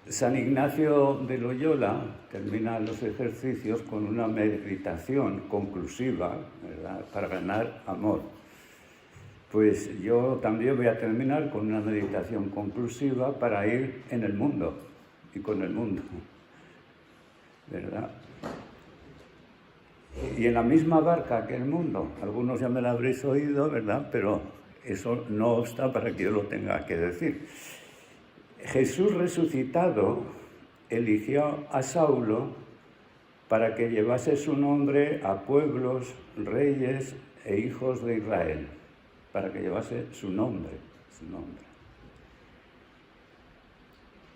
San Ignacio de Loyola termina los ejercicios con una meditación conclusiva, ¿verdad?, para ganar amor. Pues yo también voy a terminar con una meditación conclusiva para ir en el mundo y con el mundo, ¿verdad? Y en la misma barca que el mundo. Algunos ya me lo habréis oído, ¿verdad? Pero eso no obsta para que yo lo tenga que decir. Jesús resucitado eligió a Saulo para que llevase su nombre a pueblos, reyes e hijos de Israel. Para que llevase su nombre.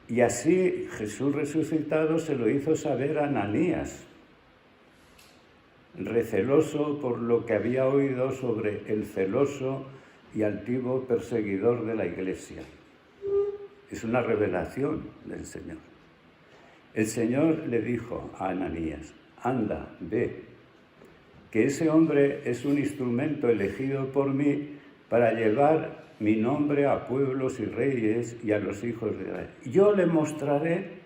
Y así Jesús resucitado se lo hizo saber a Ananías, receloso por lo que había oído sobre el celoso y altivo perseguidor de la Iglesia. Es una revelación del Señor. El Señor le dijo a Ananías: anda, ve, que ese hombre es un instrumento elegido por mí para llevar mi nombre a pueblos y reyes y a los hijos de Israel. Yo le mostraré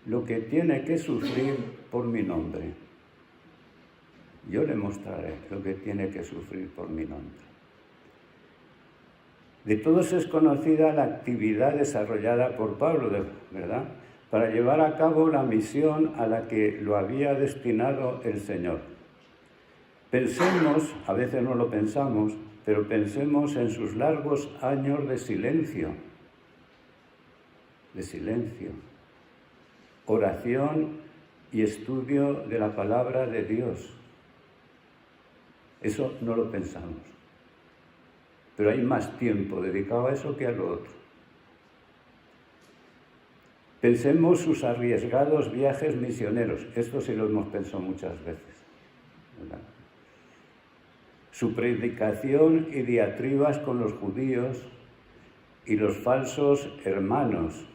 lo que tiene que sufrir por mi nombre. Yo le mostraré lo que tiene que sufrir por mi nombre. De todos es conocida la actividad desarrollada por Pablo, ¿verdad?, para llevar a cabo la misión a la que lo había destinado el Señor. Pensemos, a veces no lo pensamos, pero pensemos en sus largos años de silencio, oración y estudio de la palabra de Dios. Eso no lo pensamos. Pero hay más tiempo dedicado a eso que a lo otro. Pensemos sus arriesgados viajes misioneros. Esto sí lo hemos pensado muchas veces, ¿verdad? Su predicación y diatribas con los judíos y los falsos hermanos.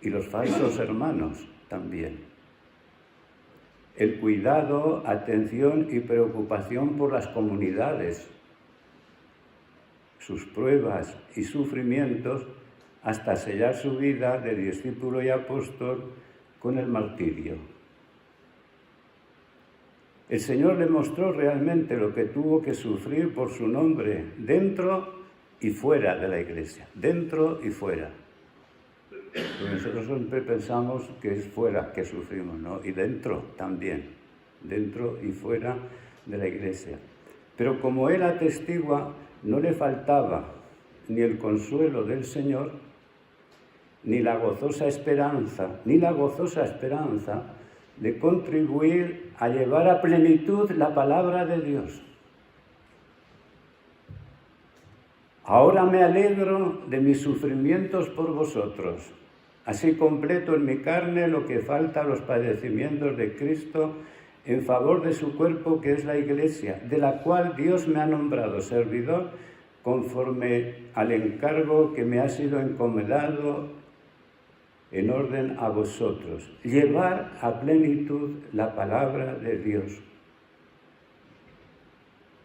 Y los falsos hermanos también. El cuidado, atención y preocupación por las comunidades, sus pruebas y sufrimientos, hasta sellar su vida de discípulo y apóstol con el martirio. El Señor le mostró realmente lo que tuvo que sufrir por su nombre, dentro y fuera de la Iglesia, dentro y fuera. Porque nosotros siempre pensamos que es fuera que sufrimos, ¿no? Y dentro también, dentro y fuera de la Iglesia. Pero como él atestigua, no le faltaba ni el consuelo del Señor, ni la gozosa esperanza de contribuir a llevar a plenitud la palabra de Dios. Ahora me alegro de mis sufrimientos por vosotros. Así completo en mi carne lo que falta a los padecimientos de Cristo en favor de su cuerpo, que es la Iglesia, de la cual Dios me ha nombrado servidor conforme al encargo que me ha sido encomendado en orden a vosotros. Llevar a plenitud la palabra de Dios.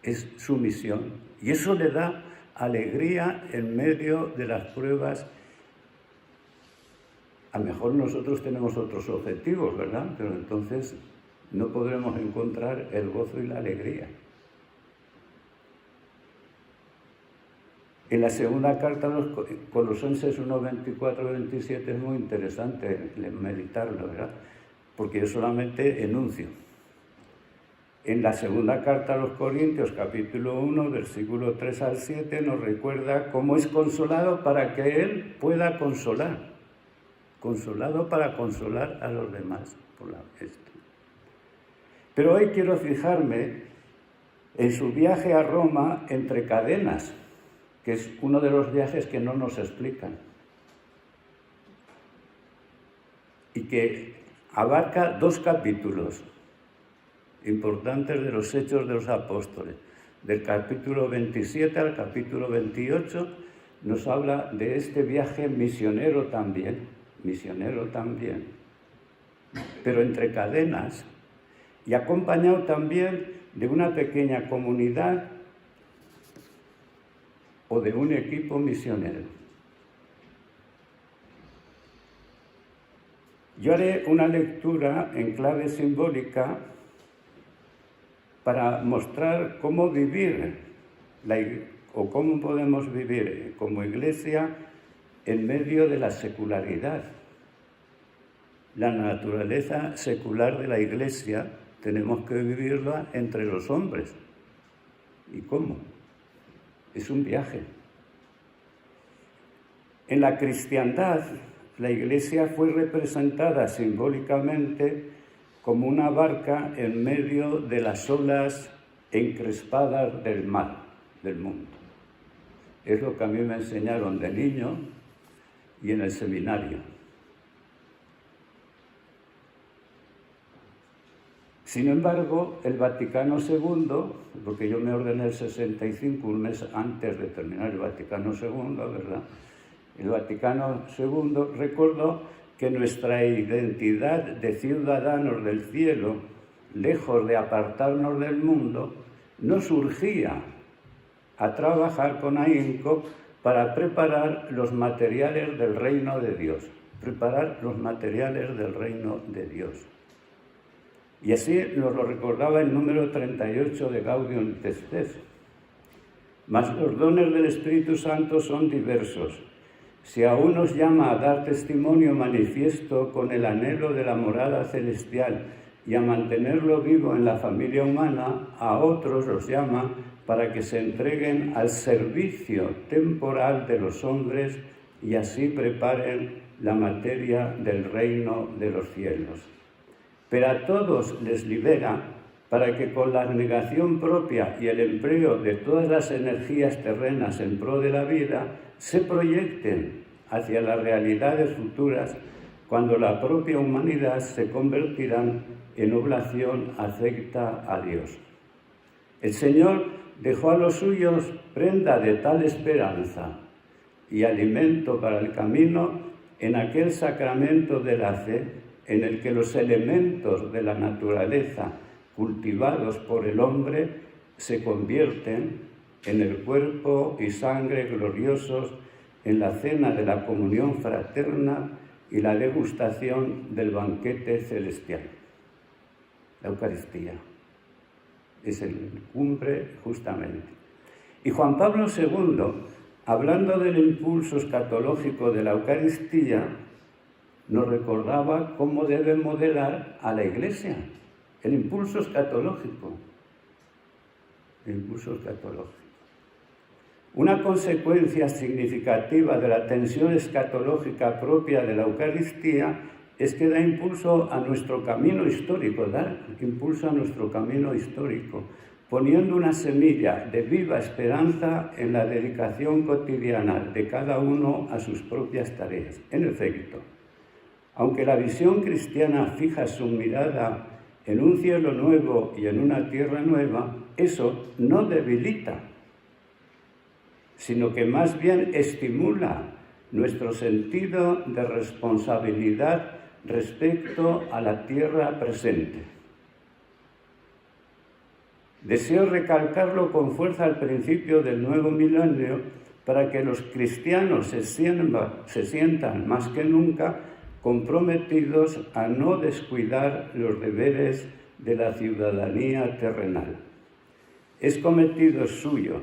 Es su misión. Y eso le da alegría en medio de las pruebas. A lo mejor nosotros tenemos otros objetivos, ¿verdad? Pero entonces no podremos encontrar el gozo y la alegría. En la segunda carta a los Colosenses 1, 24, 27 es muy interesante meditarlo, ¿verdad? Porque yo solamente enuncio. En la segunda carta a los Corintios, capítulo 1, versículo 3 al 7, nos recuerda cómo es consolado para que Él pueda consolar. Consolado para consolar a los demás. Pero hoy quiero fijarme en su viaje a Roma entre cadenas, que es uno de los viajes que no nos explican. Y que abarca 2 capítulos importantes de los Hechos de los Apóstoles. Del capítulo 27 al capítulo 28 nos habla de este viaje misionero también, pero entre cadenas, y acompañado también de una pequeña comunidad o de un equipo misionero. Yo haré una lectura en clave simbólica para mostrar cómo vivir o cómo podemos vivir como Iglesia en medio de la secularidad. La naturaleza secular de la Iglesia tenemos que vivirla entre los hombres. ¿Y cómo? Es un viaje. En la cristiandad, la Iglesia fue representada simbólicamente como una barca en medio de las olas encrespadas del mar, del mundo. Es lo que a mí me enseñaron de niño y en el seminario. Sin embargo, el Vaticano II, porque yo me ordené el 65, un mes antes de terminar el Vaticano II, ¿verdad? El Vaticano II recordó que nuestra identidad de ciudadanos del cielo, lejos de apartarnos del mundo, nos urgía a trabajar con ahínco para preparar los materiales del reino de Dios. Preparar los materiales del reino de Dios. Y así nos lo recordaba el número 38 de Gaudium et Spes. Mas los dones del Espíritu Santo son diversos. Si a unos llama a dar testimonio manifiesto con el anhelo de la morada celestial y a mantenerlo vivo en la familia humana, a otros los llama para que se entreguen al servicio temporal de los hombres y así preparen la materia del reino de los cielos. Pero a todos les libera para que con la abnegación propia y el empleo de todas las energías terrenas en pro de la vida, se proyecten hacia las realidades futuras cuando la propia humanidad se convertirá en oblación afecta a Dios. El Señor dejó a los suyos prenda de tal esperanza y alimento para el camino en aquel sacramento de la fe en el que los elementos de la naturaleza cultivados por el hombre se convierten en el cuerpo y sangre gloriosos en la cena de la comunión fraterna y la degustación del banquete celestial. La Eucaristía es el cumbre justamente. Y Juan Pablo II, hablando del impulso escatológico de la Eucaristía, nos recordaba cómo debe modelar a la Iglesia. El impulso escatológico. El impulso escatológico. Una consecuencia significativa de la tensión escatológica propia de la Eucaristía es que da impulso a nuestro camino histórico, poniendo una semilla de viva esperanza en la dedicación cotidiana de cada uno a sus propias tareas. En efecto, aunque la visión cristiana fija su mirada en un cielo nuevo y en una tierra nueva, eso no debilita, sino que más bien estimula nuestro sentido de responsabilidad respecto a la tierra presente. Deseo recalcarlo con fuerza al principio del nuevo milenio para que los cristianos se sientan más que nunca comprometidos a no descuidar los deberes de la ciudadanía terrenal. Es cometido suyo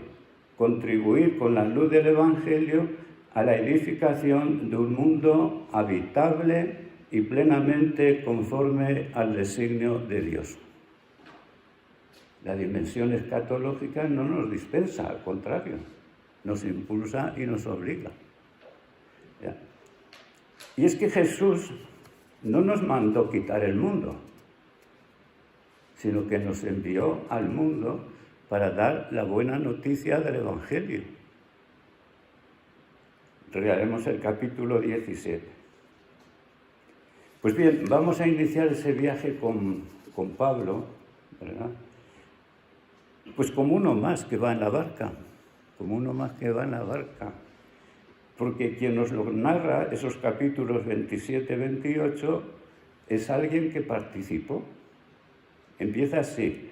contribuir con la luz del Evangelio a la edificación de un mundo habitable y plenamente conforme al designio de Dios. La dimensión escatológica no nos dispensa, al contrario, nos impulsa y nos obliga. ¿Ya? Y es que Jesús no nos mandó quitar el mundo, sino que nos envió al mundo para dar la buena noticia del Evangelio. Leeremos el capítulo 17. Pues bien, vamos a iniciar ese viaje con Pablo, ¿verdad? Pues como uno más que va en la barca, porque quien nos lo narra, esos capítulos 27-28, es alguien que participó. Empieza así: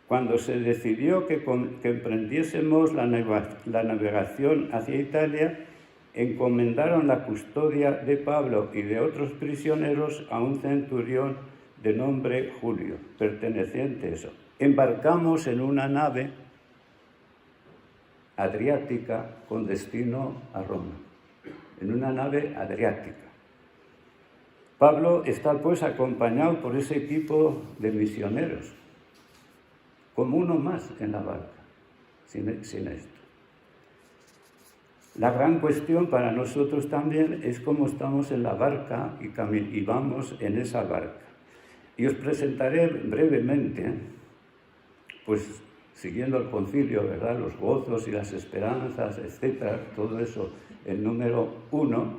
cuando se decidió que emprendiésemos la navegación hacia Italia, encomendaron la custodia de Pablo y de otros prisioneros a un centurión de nombre Julio, perteneciente a eso. Embarcamos en una nave adriática con destino a Roma, en una nave adriática. Pablo está pues acompañado por ese equipo de misioneros, como uno más en la barca, sin esto. La gran cuestión para nosotros también es cómo estamos en la barca y vamos en esa barca. Y os presentaré brevemente, pues siguiendo el concilio, ¿verdad?, los gozos y las esperanzas, etcétera, todo eso, el número 1,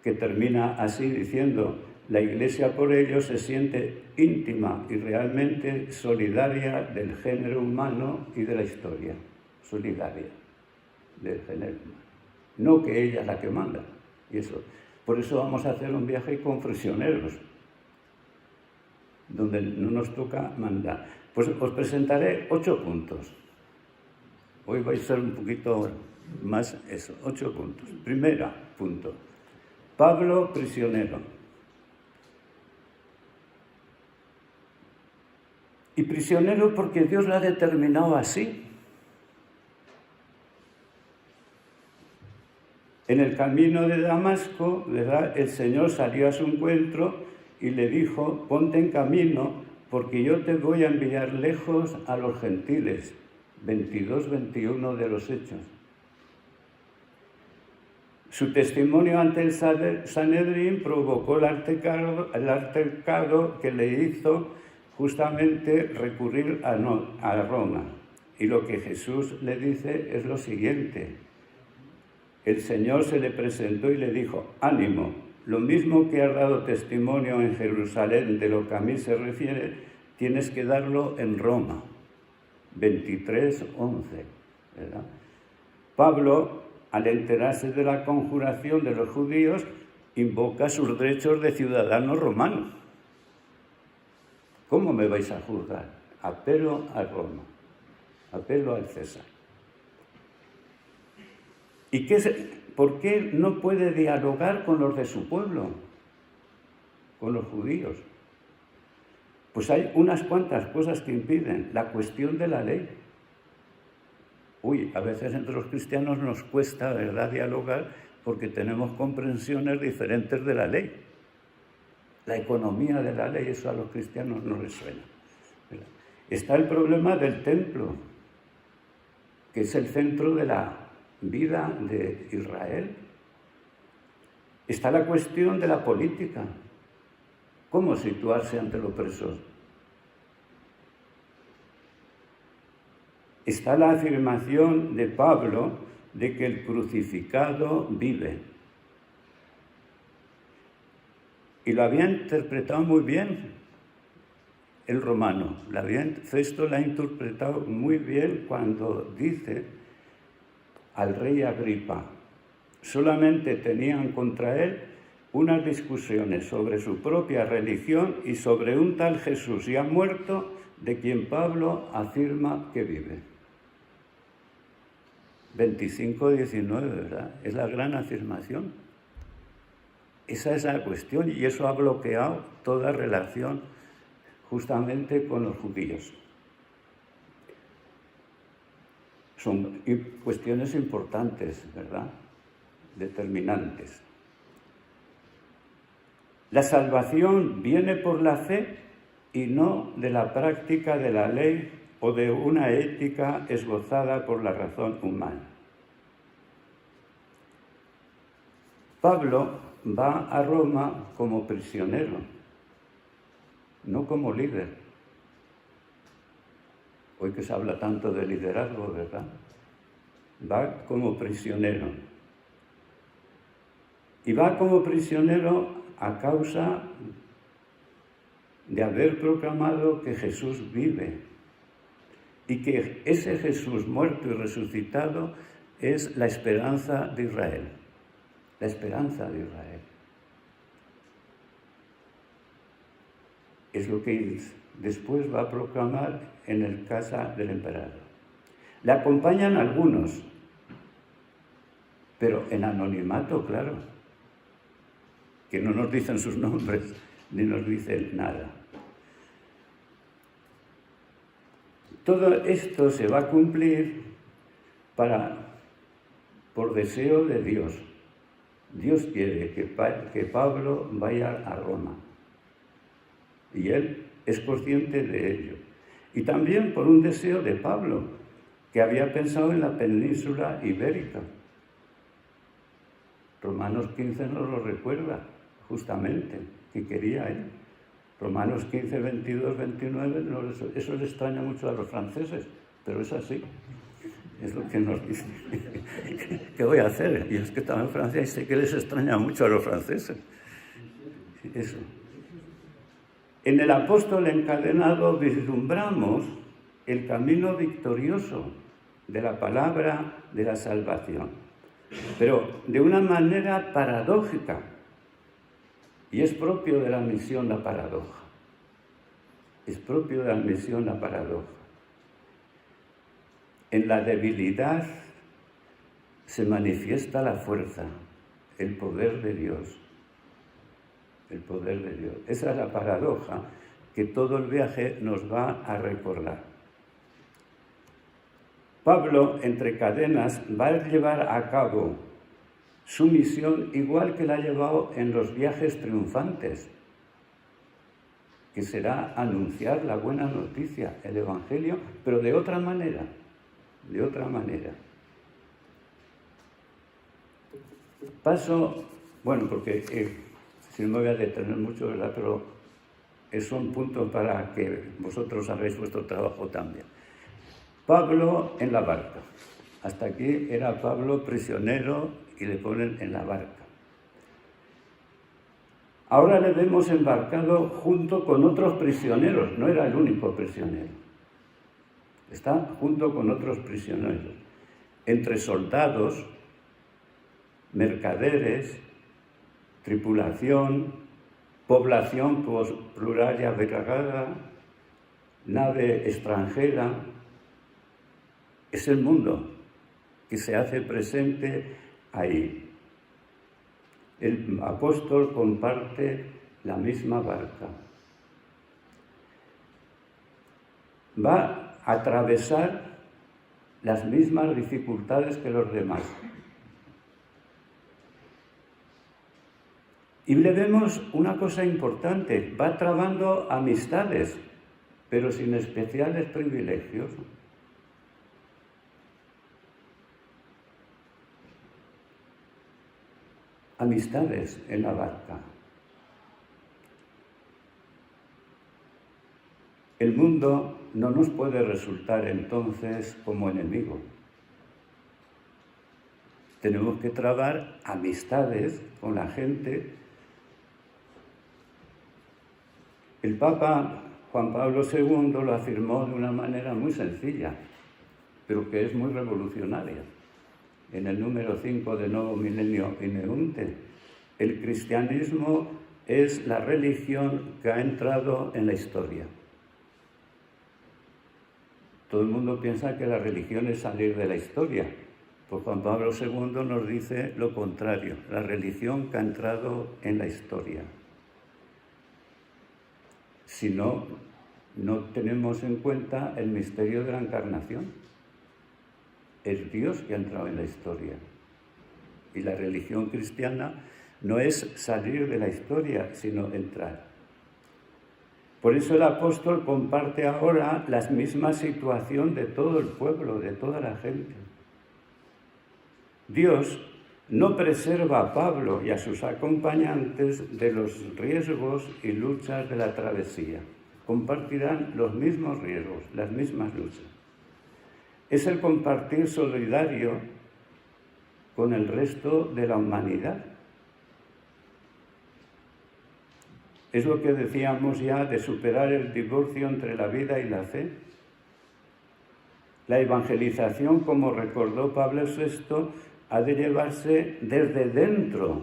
que termina así diciendo: la Iglesia por ello se siente íntima y realmente solidaria del género humano y de la historia. Solidaria del género humano. No que ella es la que manda. Y eso. Por eso vamos a hacer un viaje con prisioneros, donde no nos toca mandar. Pues os presentaré 8 puntos. Hoy vais a ser un poquito más eso, 8 puntos. Primera punto. Pablo prisionero. Y prisionero porque Dios lo ha determinado así. En el camino de Damasco, ¿verdad?, el Señor salió a su encuentro y le dijo: ponte en camino, porque yo te voy a enviar lejos a los gentiles. 22-21 de los Hechos. Su testimonio ante el Sanedrín provocó el altercado que le hizo justamente recurrir a Roma. Y lo que Jesús le dice es lo siguiente: el Señor se le presentó y le dijo: ánimo, lo mismo que has dado testimonio en Jerusalén de lo que a mí se refiere, tienes que darlo en Roma. 23:11, ¿verdad? Pablo, al enterarse de la conjuración de los judíos, invoca sus derechos de ciudadano romano. ¿Cómo me vais a juzgar? Apelo a Roma, apelo al César. ¿Y por qué no puede dialogar con los de su pueblo, con los judíos? Pues hay unas cuantas cosas que impiden. La cuestión de la ley. A veces entre los cristianos nos cuesta, ¿verdad?, dialogar porque tenemos comprensiones diferentes de la ley. La economía de la ley, eso a los cristianos no les suena, ¿verdad? Está el problema del templo, que es el centro de la vida de Israel. Está la cuestión de la política. ¿Cómo situarse ante los opresor? Está la afirmación de Pablo de que el crucificado vive. Y lo había interpretado muy bien el romano. Festo la ha interpretado muy bien cuando dice al rey Agripa: solamente tenían contra él unas discusiones sobre su propia religión y sobre un tal Jesús ya muerto, de quien Pablo afirma que vive. 25:19, ¿verdad? Es la gran afirmación. Esa es la cuestión, y eso ha bloqueado toda relación justamente con los judíos. Son cuestiones importantes, ¿verdad?, determinantes. La salvación viene por la fe y no de la práctica de la ley o de una ética esbozada por la razón humana. Pablo va a Roma como prisionero, no como líder. Hoy que se habla tanto de liderazgo, ¿verdad? Va como prisionero. Y va como prisionero a causa de haber proclamado que Jesús vive y que ese Jesús muerto y resucitado es la esperanza de Israel. La esperanza de Israel. Es lo que después va a proclamar en el casa del emperador. Le acompañan algunos. pero en anonimato, claro, que no nos dicen sus nombres, ni nos dicen nada. Todo esto se va a cumplir por deseo de Dios. Dios quiere que Pablo vaya a Roma, y él es consciente de ello. Y también por un deseo de Pablo, que había pensado en la península ibérica. Romanos 15 nos lo recuerda, justamente, que quería él. Romanos 15, 22, 29, eso les extraña mucho a los franceses, pero es así. Es lo que nos dice. ¿Qué voy a hacer? Y es que estaba en Francia y sé que les extraña mucho a los franceses. Eso. En el apóstol encadenado vislumbramos el camino victorioso de la palabra de la salvación, pero de una manera paradójica, y es propio de la misión la paradoja. Es propio de la misión la paradoja. En la debilidad se manifiesta la fuerza, el poder de Dios. El poder de Dios. Esa es la paradoja que todo el viaje nos va a recordar. Pablo, entre cadenas, va a llevar a cabo su misión igual que la ha llevado en los viajes triunfantes, que será anunciar la buena noticia, el Evangelio, pero de otra manera, Paso, porque si no me voy a detener mucho, ¿verdad? Pero son puntos para que vosotros hagáis vuestro trabajo también. Pablo en la barca. Hasta aquí era Pablo prisionero y le ponen en la barca. Ahora le vemos embarcado junto con otros prisioneros. No era el único prisionero. Está junto con otros prisioneros. Entre soldados, mercaderes, tripulación, población plural y agregada, nave extranjera. Es el mundo que se hace presente ahí. El apóstol comparte la misma barca. Va a atravesar las mismas dificultades que los demás. Y le vemos una cosa importante, va trabando amistades, pero sin especiales privilegios. Amistades en la barca. El mundo no nos puede resultar entonces como enemigo. Tenemos que trabar amistades con la gente. El Papa Juan Pablo II lo afirmó de una manera muy sencilla, pero que es muy revolucionaria. En el número 5 de Nuevo Milenio Ineunte, el cristianismo es la religión que ha entrado en la historia. Todo el mundo piensa que la religión es salir de la historia. Pues Juan Pablo II nos dice lo contrario, la religión que ha entrado en la historia. Si no tenemos en cuenta el misterio de la encarnación. Es Dios que ha entrado en la historia. Y la religión cristiana no es salir de la historia, sino entrar. Por eso el apóstol comparte ahora la misma situación de todo el pueblo, de toda la gente. Dios no preserva a Pablo y a sus acompañantes de los riesgos y luchas de la travesía. Compartirán los mismos riesgos, las mismas luchas. Es el compartir solidario con el resto de la humanidad. Es lo que decíamos ya de superar el divorcio entre la vida y la fe. La evangelización, como recordó Pablo VI, ha de llevarse desde dentro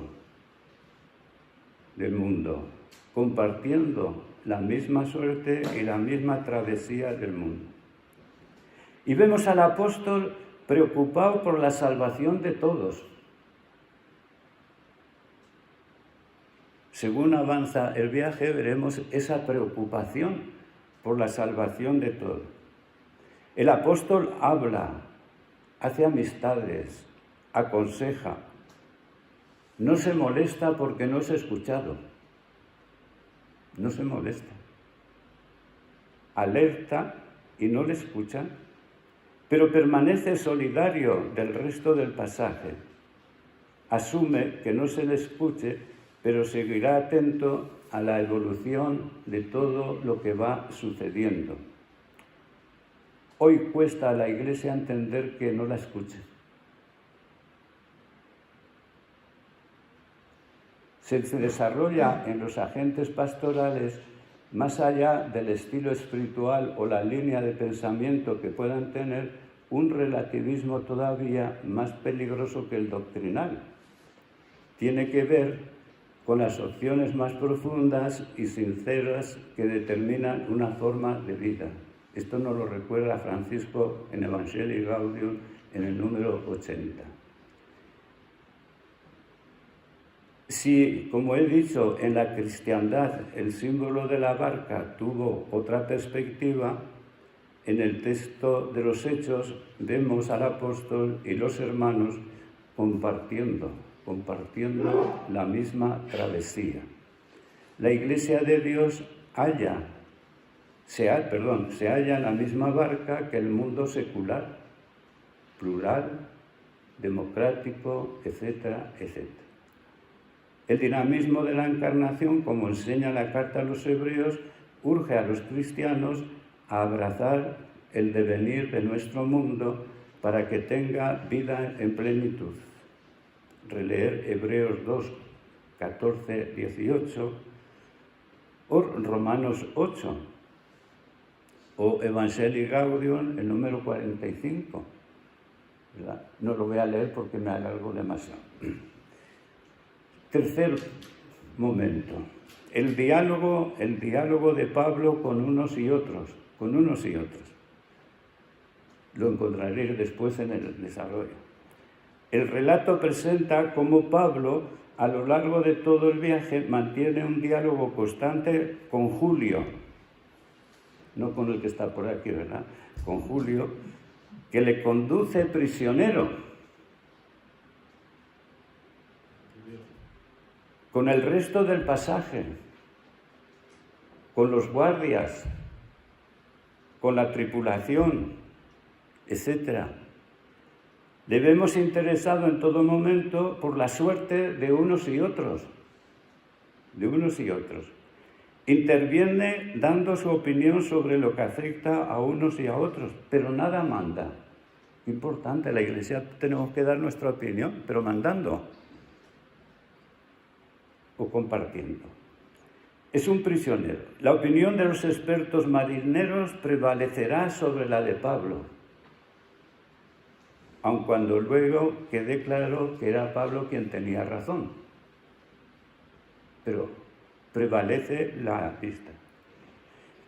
del mundo, compartiendo la misma suerte y la misma travesía del mundo. Y vemos al apóstol preocupado por la salvación de todos, según avanza el viaje, veremos esa preocupación por la salvación de todos. El apóstol habla, hace amistades, aconseja, no se molesta porque no es escuchado, no se molesta. Alerta y no le escuchan, pero permanece solidario del resto del pasaje. Asume que no se le escuche, pero seguirá atento a la evolución de todo lo que va sucediendo. Hoy cuesta a la Iglesia entender que no la escuche. Se desarrolla en los agentes pastorales, más allá del estilo espiritual o la línea de pensamiento que puedan tener, un relativismo todavía más peligroso que el doctrinal. Tiene que ver con las opciones más profundas y sinceras que determinan una forma de vida. Esto nos lo recuerda Francisco en Evangelii Gaudium en el número 80. Si, como he dicho, en la cristiandad el símbolo de la barca tuvo otra perspectiva, en el texto de los Hechos vemos al apóstol y los hermanos compartiendo la misma travesía. La Iglesia de Dios se halla en la misma barca que el mundo secular, plural, democrático, etcétera, etcétera. El dinamismo de la encarnación, como enseña la carta a los hebreos, urge a los cristianos a abrazar el devenir de nuestro mundo para que tenga vida en plenitud. Releer Hebreos 2, 14, 18, o Romanos 8, o Evangelii Gaudium, el número 45. ¿Verdad? No lo voy a leer porque me alargo demasiado. Tercer momento, el diálogo de Pablo con unos y otros. Lo encontraréis después en el desarrollo. El relato presenta cómo Pablo, a lo largo de todo el viaje, mantiene un diálogo constante con Julio, no con el que está por aquí, ¿verdad? Con Julio, que le conduce prisionero. Con el resto del pasaje, con los guardias, con la tripulación, etc. Debemos interesado en todo momento por la suerte de unos y otros. Interviene dando su opinión sobre lo que afecta a unos y a otros, pero nada manda. Importante, la Iglesia tenemos que dar nuestra opinión, pero mandando o compartiendo. Es un prisionero. La opinión de los expertos marineros prevalecerá sobre la de Pablo, aun cuando luego quede claro que era Pablo quien tenía razón. Pero prevalece la vista.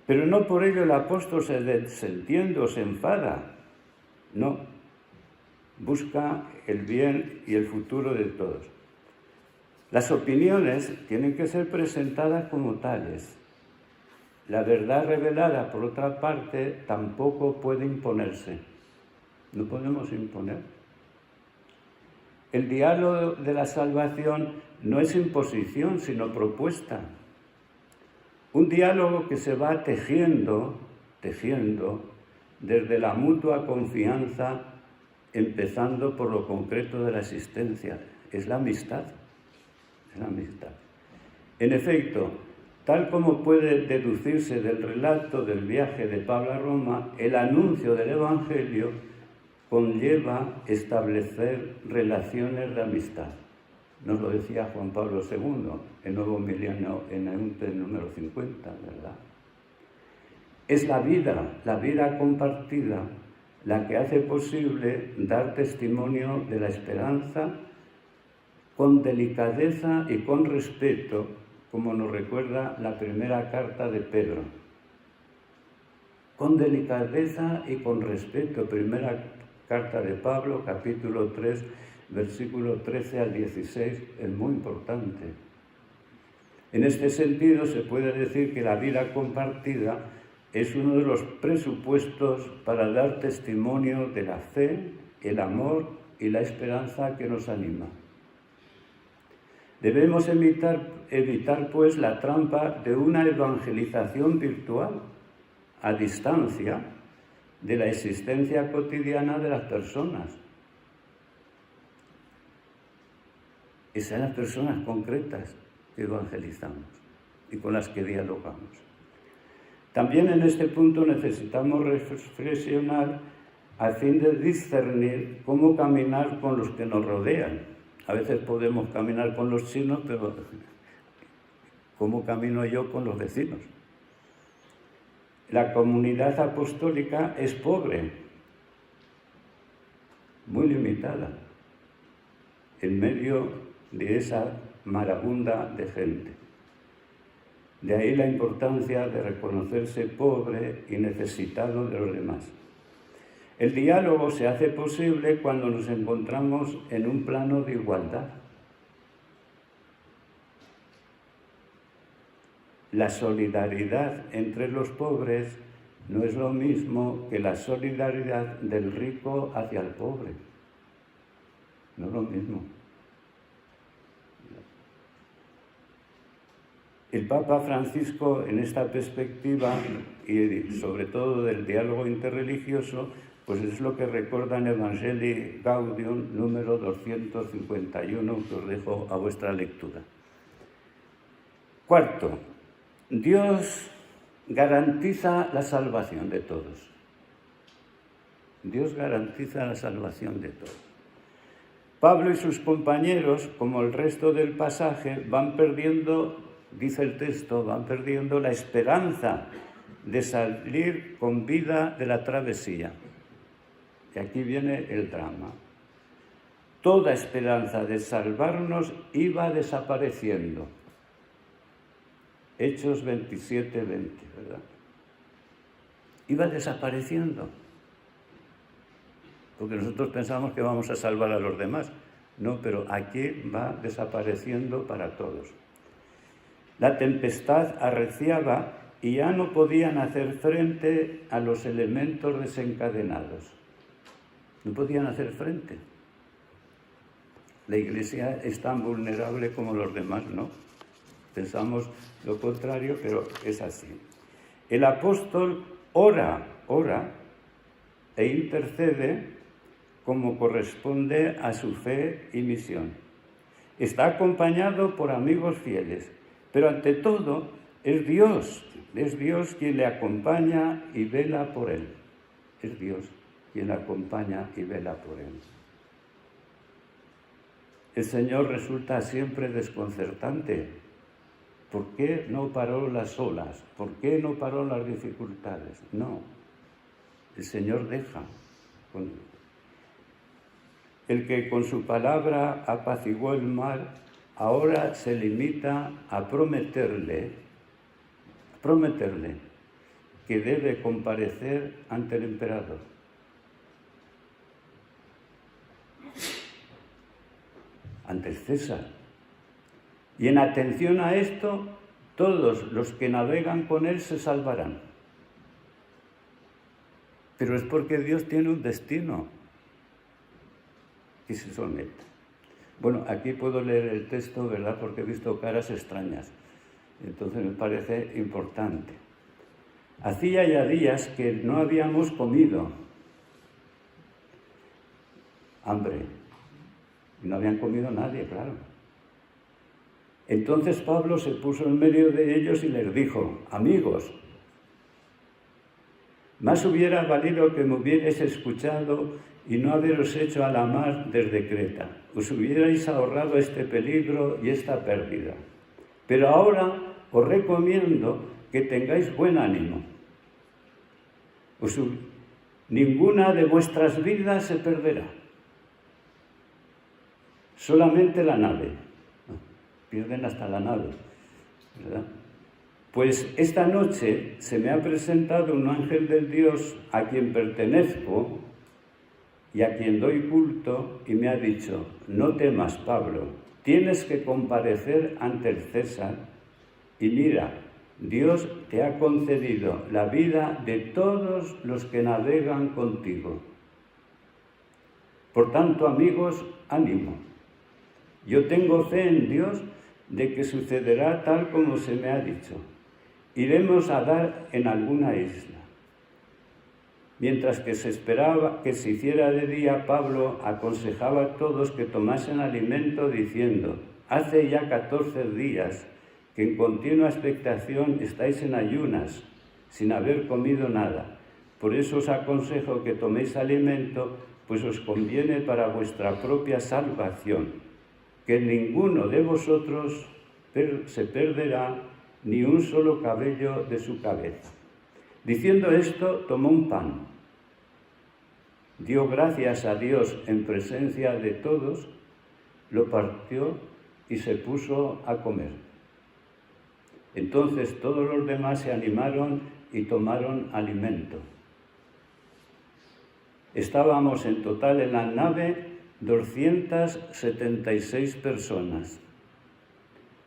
Pero no por ello el apóstol se desentiende o se enfada. No. Busca el bien y el futuro de todos. Las opiniones tienen que ser presentadas como tales. La verdad revelada, por otra parte, tampoco puede imponerse. No podemos imponer. El diálogo de la salvación no es imposición, sino propuesta. Un diálogo que se va tejiendo desde la mutua confianza, empezando por lo concreto de la existencia. Es la amistad. En efecto, tal como puede deducirse del relato del viaje de Pablo a Roma, el anuncio del Evangelio conlleva establecer relaciones de amistad. Nos lo decía Juan Pablo II, el Nuevo Milenio en el número 50, ¿verdad? Es la vida compartida, la que hace posible dar testimonio de la esperanza con delicadeza y con respeto, como nos recuerda la primera carta de Pedro. Con delicadeza y con respeto, primera carta de Pablo, capítulo 3, versículo 13 al 16, es muy importante. En este sentido, se puede decir que la vida compartida es uno de los presupuestos para dar testimonio de la fe, el amor y la esperanza que nos anima. Debemos evitar, pues, la trampa de una evangelización virtual, a distancia de la existencia cotidiana de las personas. Esas son las personas concretas que evangelizamos y con las que dialogamos. También en este punto necesitamos reflexionar a fin de discernir cómo caminar con los que nos rodean. A veces podemos caminar con los chinos, pero ¿cómo camino yo con los vecinos? La comunidad apostólica es pobre, muy limitada, en medio de esa marabunta de gente. De ahí la importancia de reconocerse pobre y necesitado de los demás. El diálogo se hace posible cuando nos encontramos en un plano de igualdad. La solidaridad entre los pobres no es lo mismo que la solidaridad del rico hacia el pobre. No es lo mismo. El Papa Francisco, en esta perspectiva, y sobre todo del diálogo interreligioso, pues es lo que recuerda en Evangelii Gaudium número 251, que os dejo a vuestra lectura. Cuarto, Dios garantiza la salvación de todos. Dios garantiza la salvación de todos. Pablo y sus compañeros, como el resto del pasaje, van perdiendo, dice el texto, van perdiendo la esperanza de salir con vida de la travesía. Y aquí viene el drama. Toda esperanza de salvarnos iba desapareciendo. Hechos 27:20, ¿verdad? Iba desapareciendo. Porque nosotros pensamos que vamos a salvar a los demás. No, pero aquí va desapareciendo para todos. La tempestad arreciaba y ya no podían hacer frente a los elementos desencadenados. No podían hacer frente. La Iglesia es tan vulnerable como los demás, ¿no? Pensamos lo contrario, pero es así. El apóstol ora e intercede como corresponde a su fe y misión. Está acompañado por amigos fieles, pero ante todo es Dios quien le acompaña y vela por él. Es Dios quien le acompaña y vela por él. El Señor resulta siempre desconcertante. ¿Por qué no paró las olas? ¿Por qué no paró las dificultades? No, el Señor deja. El que con su palabra apaciguó el mar, ahora se limita a prometerle que debe comparecer ante el emperador. Ante el César. Y en atención a esto, todos los que navegan con él se salvarán. Pero es porque Dios tiene un destino y se somete. Bueno, aquí puedo leer el texto, ¿verdad? Porque he visto caras extrañas. Entonces me parece importante. Hacía ya días que no habíamos comido. Hambre. Y no habían comido nadie, claro. Entonces Pablo se puso en medio de ellos y les dijo: amigos, más hubiera valido que me hubierais escuchado y no haberos hecho a la mar desde Creta. Os hubierais ahorrado este peligro y esta pérdida. Pero ahora os recomiendo que tengáis buen ánimo. Ninguna de vuestras vidas se perderá. Solamente la nave. Pierden hasta la nave, ¿verdad? Pues esta noche se me ha presentado un ángel del Dios a quien pertenezco y a quien doy culto, y me ha dicho: no temas, Pablo, tienes que comparecer ante el César, Y mira, Dios te ha concedido la vida de todos los que navegan contigo. Por tanto, amigos, ánimo. Yo tengo fe en Dios de que sucederá tal como se me ha dicho. Iremos a dar en alguna isla. Mientras que se esperaba que se hiciera de día, Pablo aconsejaba a todos que tomasen alimento diciendo: hace ya 14 días que en continua expectación estáis en ayunas, sin haber comido nada. Por eso os aconsejo que toméis alimento, pues os conviene para vuestra propia salvación, que ninguno de vosotros se perderá ni un solo cabello de su cabeza. Diciendo esto, tomó un pan, dio gracias a Dios en presencia de todos, lo partió y se puso a comer. Entonces todos los demás se animaron y tomaron alimento. Estábamos en total en la nave 276 personas.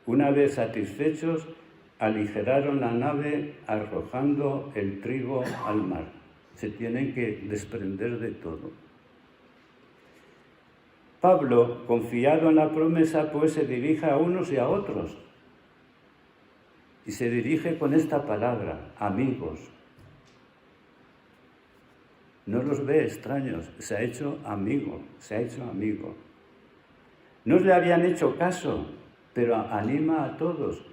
Una vez satisfechos, aligeraron la nave arrojando el trigo al mar. Se tienen que desprender de todo. Pablo, confiado en la promesa, pues se dirige a unos y a otros. Y se dirige con esta palabra: amigos. No los ve extraños, se ha hecho amigo, se ha hecho amigo. No le habían hecho caso, pero anima a todos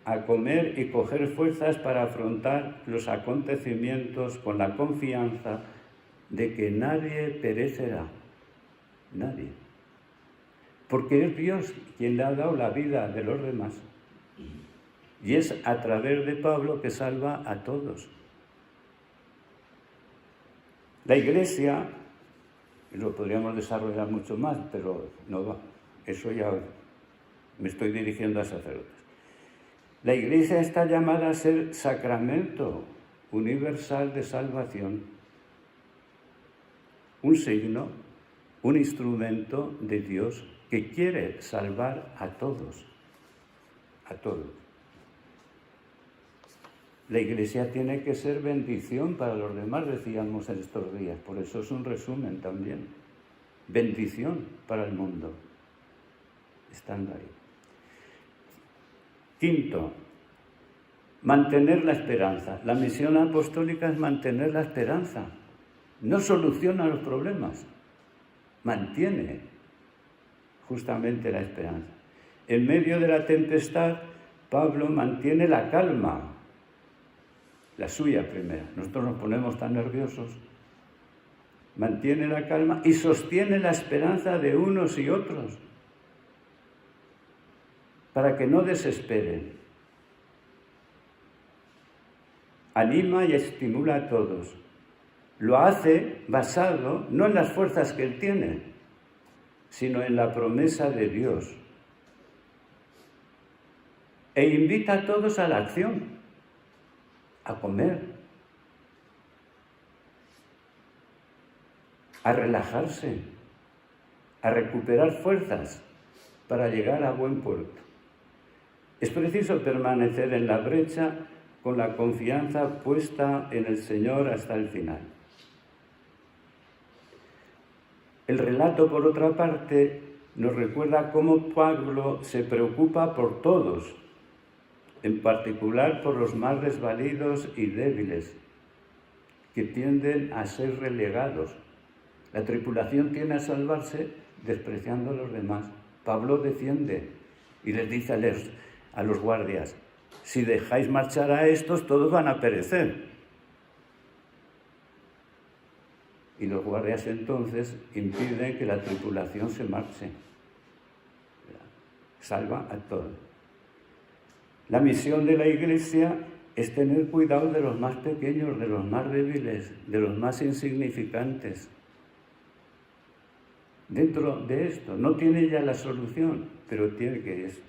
a comer y coger fuerzas para afrontar los acontecimientos con la confianza de que nadie perecerá, nadie. Porque es Dios quien le ha dado la vida de los demás. Y es a través de Pablo que salva a todos. La Iglesia, y lo podríamos desarrollar mucho más, pero no va, eso ya me estoy dirigiendo a sacerdotes. La Iglesia está llamada a ser sacramento universal de salvación, un signo, un instrumento de Dios que quiere salvar a todos, a todos. La Iglesia tiene que ser bendición para los demás, decíamos en estos días, por eso es un resumen también. Bendición para el mundo, estando ahí. Quinto, mantener la esperanza. La misión apostólica es mantener la esperanza. No soluciona los problemas, mantiene justamente la esperanza. En medio de la tempestad, Pablo mantiene la calma, la suya primera. Nosotros nos ponemos tan nerviosos. Mantiene la calma y sostiene la esperanza de unos y otros, para que no desesperen. Anima y estimula a todos. Lo hace basado no en las fuerzas que él tiene, sino en la promesa de Dios. E invita a todos a la acción, a comer, a relajarse, a recuperar fuerzas para llegar a buen puerto. Es preciso permanecer en la brecha con la confianza puesta en el Señor hasta el final. El relato, por otra parte, nos recuerda cómo Pablo se preocupa por todos, en particular por los más desvalidos y débiles, que tienden a ser relegados. La tripulación tiende a salvarse despreciando a los demás. Pablo defiende y les dice a los guardias: si dejáis marchar a estos, todos van a perecer. Y los guardias entonces impiden que la tripulación se marche. Salva a todos. La misión de la Iglesia es tener cuidado de los más pequeños, de los más débiles, de los más insignificantes. Dentro de esto, no tiene ya la solución, pero tiene que eso.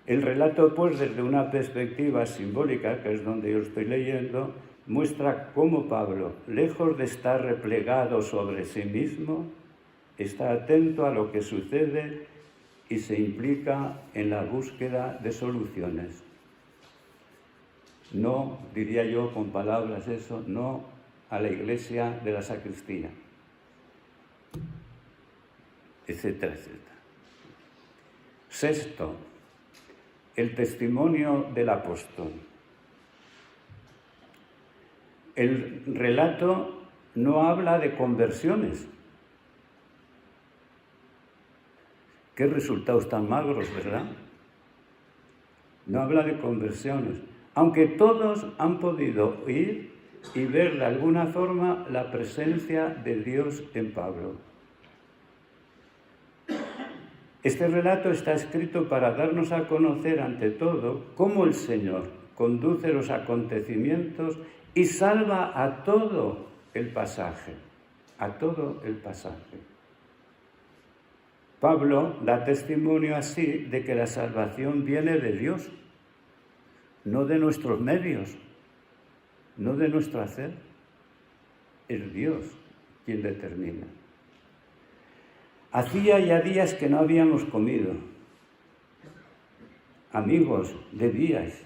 El relato, pues, desde una perspectiva simbólica, que es donde yo estoy leyendo, muestra cómo Pablo, lejos de estar replegado sobre sí mismo, está atento a lo que sucede y se implica en la búsqueda de soluciones. No, diría yo con palabras eso, no a la iglesia de la sacristía, etcétera, etcétera. Sexto, el testimonio del apóstol. El relato no habla de conversiones. Qué resultados tan magros, ¿verdad? No habla de conversiones, aunque todos han podido oír y ver de alguna forma la presencia de Dios en Pablo. Este relato está escrito para darnos a conocer ante todo cómo el Señor conduce los acontecimientos y salva a todo el pasaje, a todo el pasaje. Pablo da testimonio así de que la salvación viene de Dios, no de nuestros medios, no de nuestro hacer. Es Dios quien determina. Hacía ya días que no habíamos comido. Amigos, de días,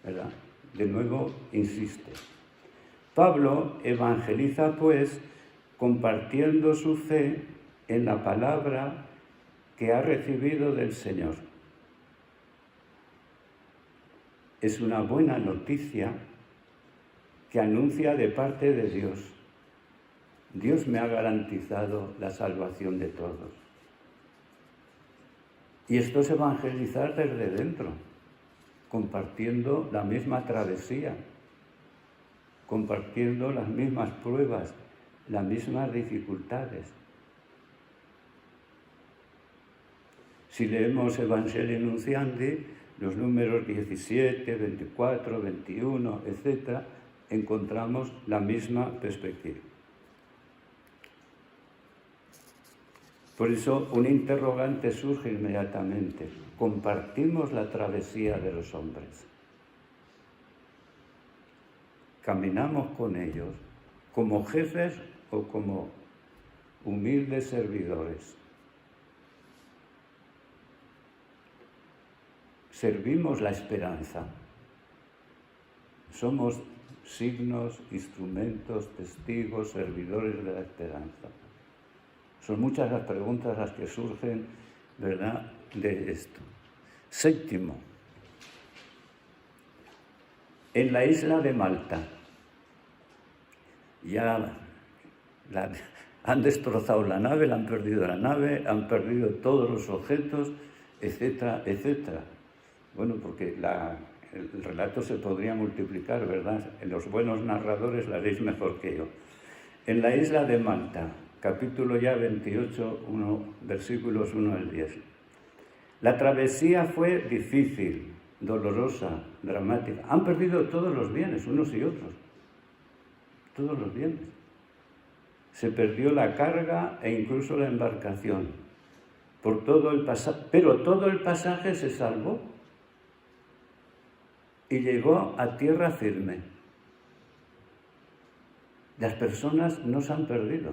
¿verdad? De nuevo insiste. Pablo evangeliza, pues, compartiendo su fe en la palabra que ha recibido del Señor. Es una buena noticia que anuncia de parte de Dios. Dios me ha garantizado la salvación de todos. Y esto es evangelizar desde dentro, compartiendo la misma travesía, compartiendo las mismas pruebas, las mismas dificultades. Si leemos Evangelii Nuntiandi, los números 17, 24, 21, etc., encontramos la misma perspectiva. Por eso un interrogante surge inmediatamente. ¿Compartimos la travesía de los hombres? ¿Caminamos con ellos como jefes o como humildes servidores? ¿Servimos la esperanza? ¿Somos signos, instrumentos, testigos, servidores de la esperanza? Son muchas las preguntas las que surgen, ¿verdad?, de esto. Séptimo, en la isla de Malta, ya han destrozado la nave, la han perdido la nave, han perdido todos los objetos, etcétera, etcétera. Bueno, porque el relato se podría multiplicar, ¿verdad? Los buenos narradores la haréis mejor que yo. En la isla de Malta, capítulo ya 28, versículos 1 al 10. La travesía fue difícil, dolorosa, dramática. Han perdido todos los bienes, unos y otros. Todos los bienes. Se perdió la carga e incluso la embarcación. Pero todo el pasaje se salvó y llegó a tierra firme. Las personas no se han perdido.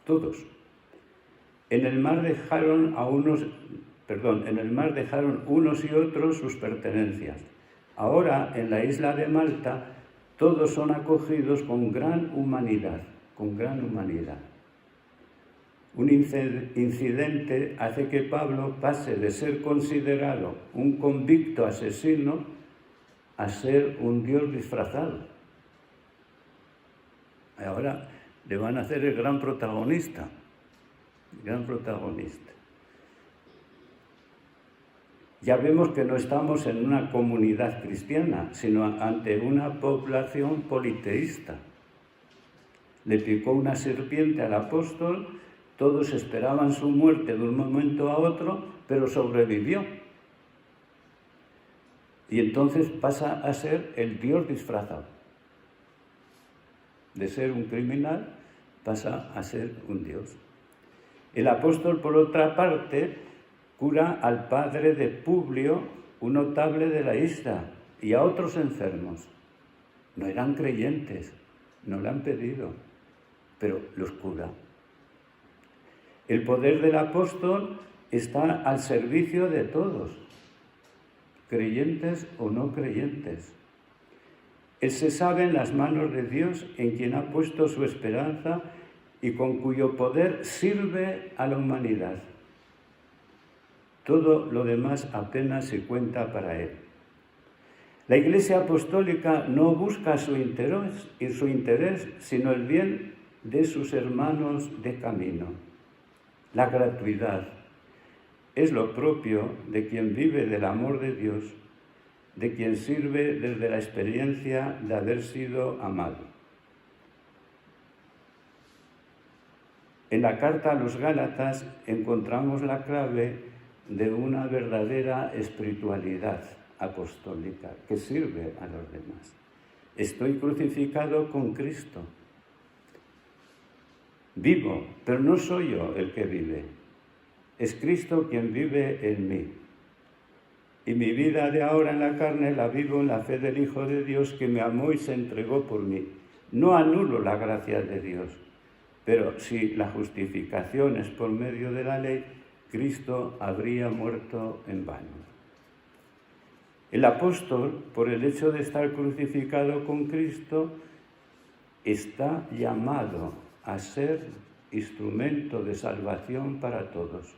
Todos. En el mar dejaron unos y otros sus pertenencias. Ahora, en la isla de Malta, todos son acogidos con gran humanidad, Un incidente hace que Pablo pase de ser considerado un convicto asesino a ser un Dios disfrazado. Ahora le van a hacer el gran protagonista. Ya vemos que no estamos en una comunidad cristiana, sino ante una población politeísta. Le picó una serpiente al apóstol, todos esperaban su muerte de un momento a otro, pero sobrevivió. Y entonces pasa a ser el Dios disfrazado. De ser un criminal pasa a ser un Dios. El apóstol, por otra parte, cura al padre de Publio, un notable de la isla, y a otros enfermos. No eran creyentes, no le han pedido, pero los cura. El poder del apóstol está al servicio de todos, creyentes o no creyentes. Él se sabe en las manos de Dios, en quien ha puesto su esperanza y con cuyo poder sirve a la humanidad. Todo lo demás apenas se cuenta para él. La Iglesia Apostólica no busca su interés, sino el bien de sus hermanos de camino. La gratuidad es lo propio de quien vive del amor de Dios, de quien sirve desde la experiencia de haber sido amado. En la carta a los Gálatas encontramos la clave de una verdadera espiritualidad apostólica que sirve a los demás. Estoy crucificado con Cristo. Vivo, pero no soy yo el que vive. Es Cristo quien vive en mí. Y mi vida de ahora en la carne la vivo en la fe del Hijo de Dios que me amó y se entregó por mí. No anulo la gracia de Dios, pero si la justificación es por medio de la ley, Cristo habría muerto en vano. El apóstol, por el hecho de estar crucificado con Cristo, está llamado a ser instrumento de salvación para todos.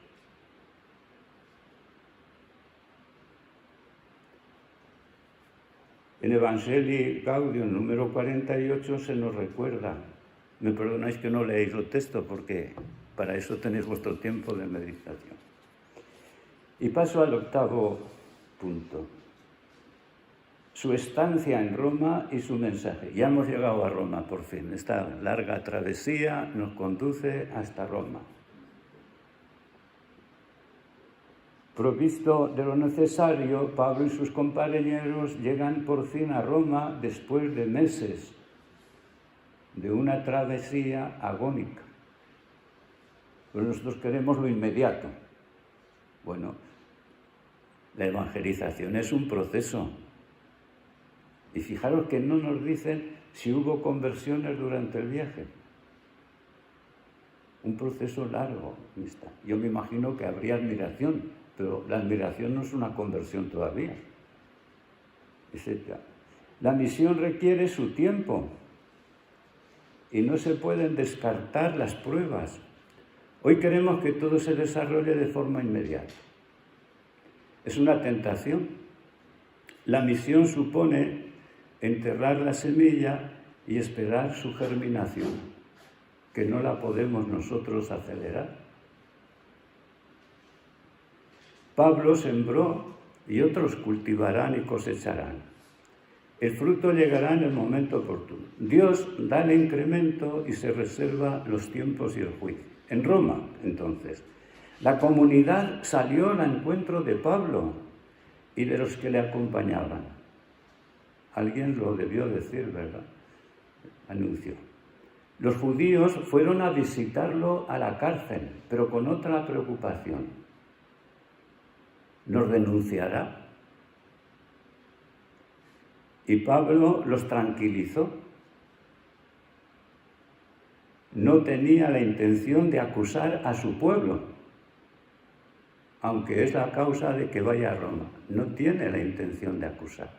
En Evangelii Gaudium número 48 se nos recuerda, me perdonáis que no leéis el texto porque para eso tenéis vuestro tiempo de meditación. Y paso al octavo punto. Su estancia en Roma y su mensaje. Ya hemos llegado a Roma por fin. Esta larga travesía nos conduce hasta Roma. Provisto de lo necesario, Pablo y sus compañeros llegan por fin a Roma después de meses de una travesía agónica. Pero nosotros queremos lo inmediato. Bueno, la evangelización es un proceso. Y fijaros que no nos dicen si hubo conversiones durante el viaje. Un proceso largo. Yo me imagino que habría admiración, pero la admiración no es una conversión todavía. La misión requiere su tiempo y no se pueden descartar las pruebas. Hoy queremos que todo se desarrolle de forma inmediata. Es una tentación. La misión supone enterrar la semilla y esperar su germinación, que no la podemos nosotros acelerar. Pablo sembró y otros cultivarán y cosecharán. El fruto llegará en el momento oportuno. Dios da el incremento y se reserva los tiempos y el juicio. En Roma, entonces, la comunidad salió al encuentro de Pablo y de los que le acompañaban. Alguien lo debió decir, ¿verdad? Anunció. Los judíos fueron a visitarlo a la cárcel, pero con otra preocupación. ¿Nos denunciará? Y Pablo los tranquilizó. No tenía la intención de acusar a su pueblo, aunque es la causa de que vaya a Roma. No tiene la intención de acusar.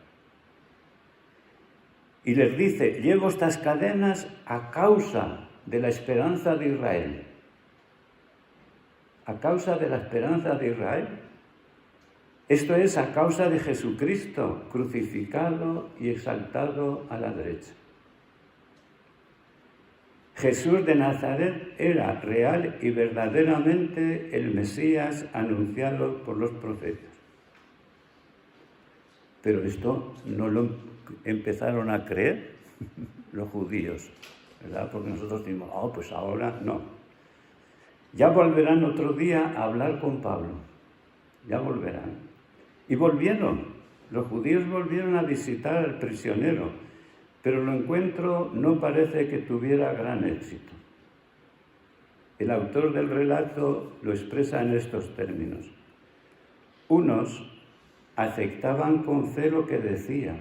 Y les dice, llevo estas cadenas a causa de la esperanza de Israel. ¿A causa de la esperanza de Israel? Esto es a causa de Jesucristo, crucificado y exaltado a la derecha. Jesús de Nazaret era real y verdaderamente el Mesías anunciado por los profetas. Pero esto no lo empezaron a creer los judíos, ¿verdad? Porque nosotros decimos, pues ahora no. Ya volverán otro día a hablar con Pablo, ya volverán. Y volvieron, los judíos volvieron a visitar al prisionero, pero el encuentro no parece que tuviera gran éxito. El autor del relato lo expresa en estos términos. Unos aceptaban con fe lo que decía,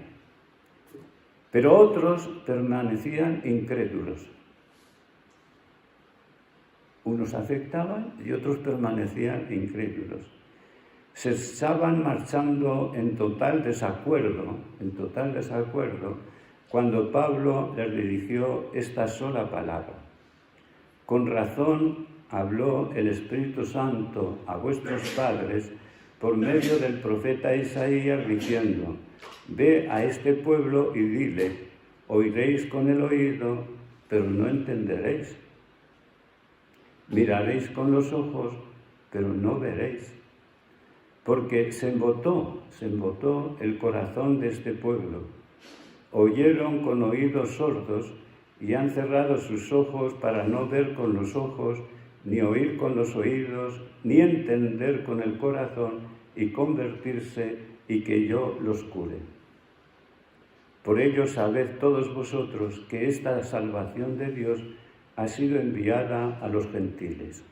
pero otros permanecían incrédulos. Unos aceptaban y otros permanecían incrédulos. Se estaban marchando en total desacuerdo, cuando Pablo les dirigió esta sola palabra. Con razón habló el Espíritu Santo a vuestros padres por medio del profeta Isaías diciendo: ve a este pueblo y dile, oiréis con el oído, pero no entenderéis. Miraréis con los ojos, pero no veréis. Porque se embotó el corazón de este pueblo. Oyeron con oídos sordos y han cerrado sus ojos para no ver con los ojos, ni oír con los oídos, ni entender con el corazón y convertirse y que yo los cure. Por ello sabed todos vosotros que esta salvación de Dios ha sido enviada a los gentiles.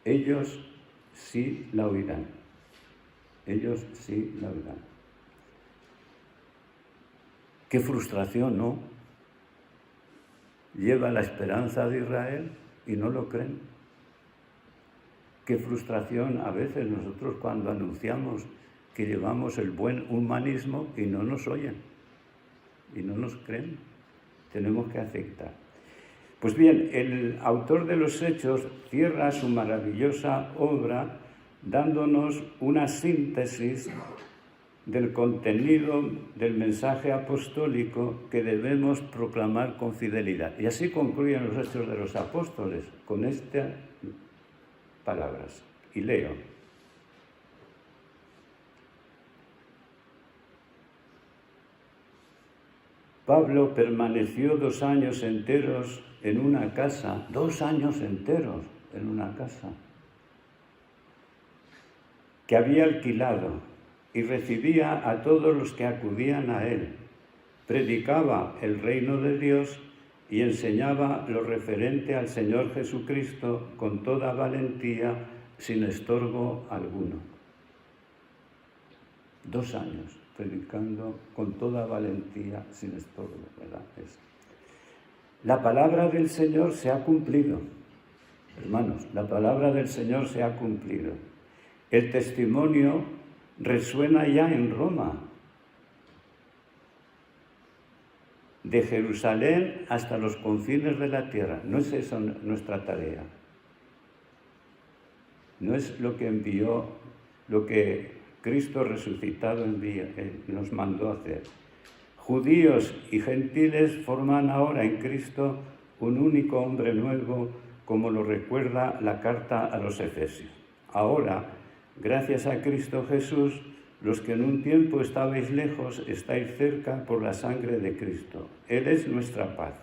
Ellos sí la oirán. Ellos sí la oirán. Qué frustración, ¿no? Lleva la esperanza de Israel y no lo creen. Qué frustración a veces nosotros cuando anunciamos que llevamos el buen humanismo y no nos oyen, y no nos creen. Tenemos que aceptar. Pues bien, el autor de los Hechos cierra su maravillosa obra dándonos una síntesis del contenido del mensaje apostólico que debemos proclamar con fidelidad. Y así concluyen los Hechos de los Apóstoles con estas palabras. Y leo. Pablo permaneció 2 años enteros en una casa, 2 años enteros en una casa, que había alquilado, y recibía a todos los que acudían a él. Predicaba el reino de Dios y enseñaba lo referente al Señor Jesucristo con toda valentía, sin estorbo alguno. 2 años predicando con toda valentía, sin estorbo, ¿verdad? La palabra del Señor se ha cumplido, hermanos, la palabra del Señor se ha cumplido. El testimonio resuena ya en Roma, de Jerusalén hasta los confines de la tierra. No es esa nuestra tarea. No es lo que envió, lo que Cristo resucitado nos mandó hacer. Judíos y gentiles forman ahora en Cristo un único hombre nuevo, como lo recuerda la carta a los Efesios. Ahora, gracias a Cristo Jesús, los que en un tiempo estabais lejos, estáis cerca por la sangre de Cristo. Él es nuestra paz,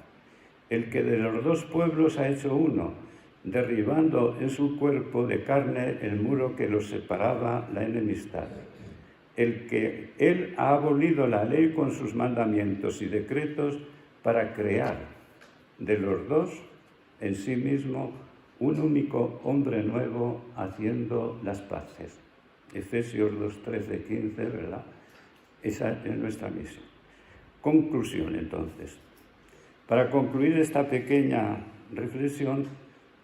el que de los 2 pueblos ha hecho uno, derribando en su cuerpo de carne el muro que los separaba, la enemistad. Él ha abolido la ley con sus mandamientos y decretos para crear de los 2 en sí mismo un único hombre nuevo, haciendo las paces. Efesios 2, 13, 15, ¿verdad? Esa es nuestra misión. Conclusión, entonces. Para concluir esta pequeña reflexión,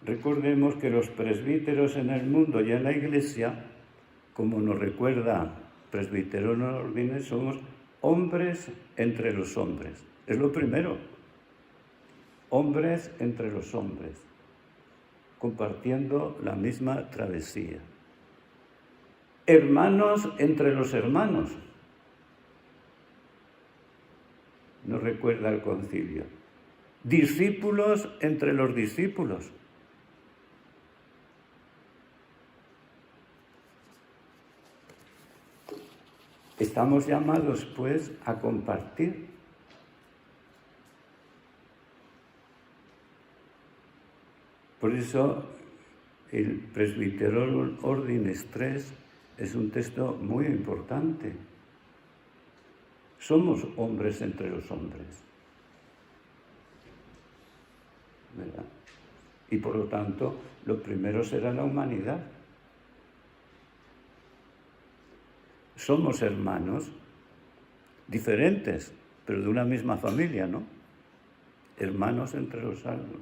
recordemos que los presbíteros en el mundo y en la Iglesia, como nos recuerda Presbíteros no Ordines, somos hombres entre los hombres. Es lo primero. Hombres entre los hombres, compartiendo la misma travesía. Hermanos entre los hermanos, nos recuerda el concilio. Discípulos entre los discípulos. Estamos llamados, pues, a compartir. Por eso, el Presbyterorum Ordinis 3 es un texto muy importante. Somos hombres entre los hombres, ¿verdad? Y por lo tanto, lo primero será la humanidad. Somos hermanos, diferentes, pero de una misma familia, ¿no? Hermanos entre los hermanos.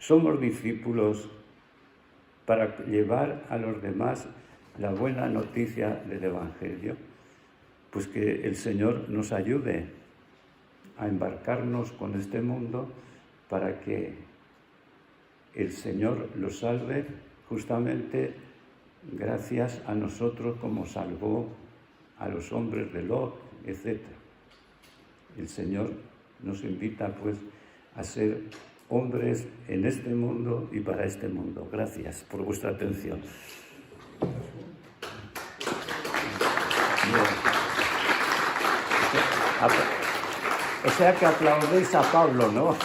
Somos discípulos para llevar a los demás la buena noticia del Evangelio. Pues que el Señor nos ayude a embarcarnos con este mundo para que el Señor lo salve justamente gracias a nosotros, como salvó a los hombres de Lot, etc. El Señor nos invita pues a ser hombres en este mundo y para este mundo. Gracias por vuestra atención. O sea que aplaudéis a Pablo, ¿no?